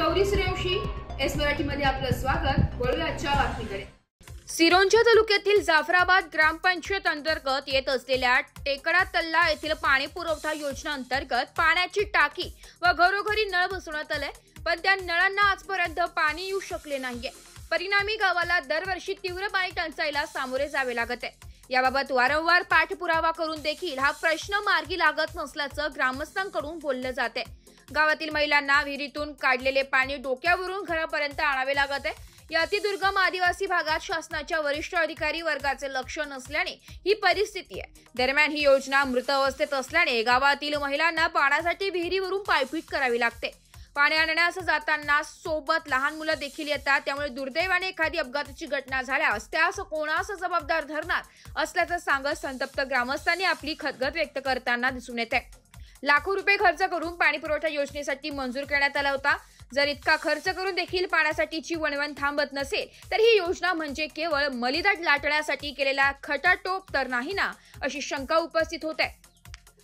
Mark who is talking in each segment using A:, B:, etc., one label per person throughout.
A: Gauri Suryavanshi, S मराठीमध्ये आपलं स्वागत। वळूया आजच्या बातमीकडे।
B: सिरोंचा तालुक्यातील जाफराबाद ग्रामपंचायत अंतर्गत येत असलेल्या टेकडा तल्ला येथील पाणी पुरवठा योजना अंतर्गत पाण्याची टाकी व घरोघरी नळ बसवण्यात आले, पण त्या नळांना आजपर्यंत पाणी येऊ शकले नाहीये। परिणामी गावाला दरवर्षी तीव्र पाणी टंचाईला सामोरे जावे लागत आहे। याबाबत वारंवार पाठपुरावा करून देखील हा प्रश्न मार्गी लागत नसल्याचं ग्रामस्थांकडून बोललं जाते। गावातील महिलांना विहिरीतून काढलेले पाणी डोक्यावरून घरापर्यंत आणावे लागत आहे। या अतिदुर्गम आदिवासी भागात शासनाच्या वरिष्ठ अधिकारी वर्गाचे लक्ष नसल्याने ही परिस्थिती आहे। दरम्यान ही योजना मृत अवस्थेत असल्याने गावातील महिलांना पाण्यासाठी विहिरीवरून पायपीट करावी लागते। पाणी आणण्यास जाताना सोबत लहान मुलं देखील येतात, त्यामुळे दुर्दैवाने एखादी अपघाताची घटना झाल्यास त्यास कोणास जबाबदार धरणार असल्याचं सांगत संतप्त ग्रामस्थांनी आपली खदगद व्यक्त करताना दिसून येते। लाखो रुपये खर्च करून पाणी पुरवठा योजनेसाठी मंजूर करण्यात आला होता। जर इतका खर्च करून देखील पाण्यासाठीची वणवण थांबत नसेल तर ही योजना म्हणजे केवळ मलिदाट लाटण्यासाठी केलेला खटाटोप तर नाही ना, अशी शंका उपस्थित होते।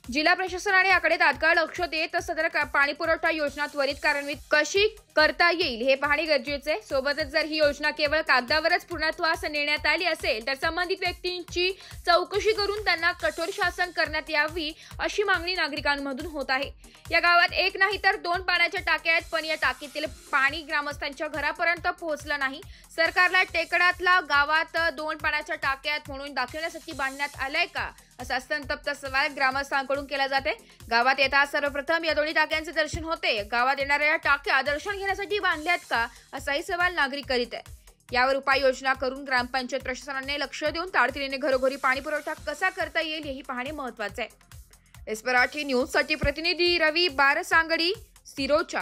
B: जिल्हा प्रशासनाने याकडे तात्काळ लक्ष देत सदर पाणी पुरवठा योजना त्वरित कार्यान्वित कशी करता येईल हे पाहणे गरजेचे आहे। सोबतच जर ही योजना केवळ कागदावरच पूर्णत्वास नेण्यात आली असेल तर संबंधित व्यक्तींची चौकशी करून त्यांना कठोर शासन करण्यात यावी अशी मागणी नागरिकांमधून होत आहे। या गावात एक नाही तर दोन पाण्याच्या टाक्या आहेत, पण या टाकीतील पाणी ग्रामस्थांच्या घरापर्यंत पोहोचलं नाही। सरकारला टेकडातला गावात दोन पाण्याच्या टाक्या आहेत म्हणून दाखवण्यासाठी बांधण्यात आलंय का, असा संतप्त सवाल ग्रामस्थांकडून केला जाते। गावात येता सर्वप्रथम या दोन्ही टाक्यांचे दर्शन होते, गावात येणाऱ्या टाक्या दर्शन घेण्यासाठी बांधल्यात का, असाही सवाल नागरिक करीत आहेत। यावर उपाययोजना करून ग्रामपंचायत प्रशासनाने लक्ष देऊन तातडीने घरोघरी पाणी पुरवठा कसा करता येईल हेही पाहणे महत्त्वाचे आहे। एस मराठी न्यूज साठी प्रतिनिधी रवी बारसांगडी, सिरोंचा।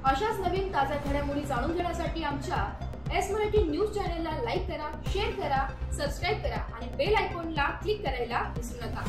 A: अशाच नवीन ताज्या घडामोडी जाणून घेण्यासाठी आमच्या एस मराठी न्यूज चॅनलला लाईक करा, शेअर करा, सबस्क्राइब करा आणि बेल आयकॉनला क्लिक करायला विसरू नका।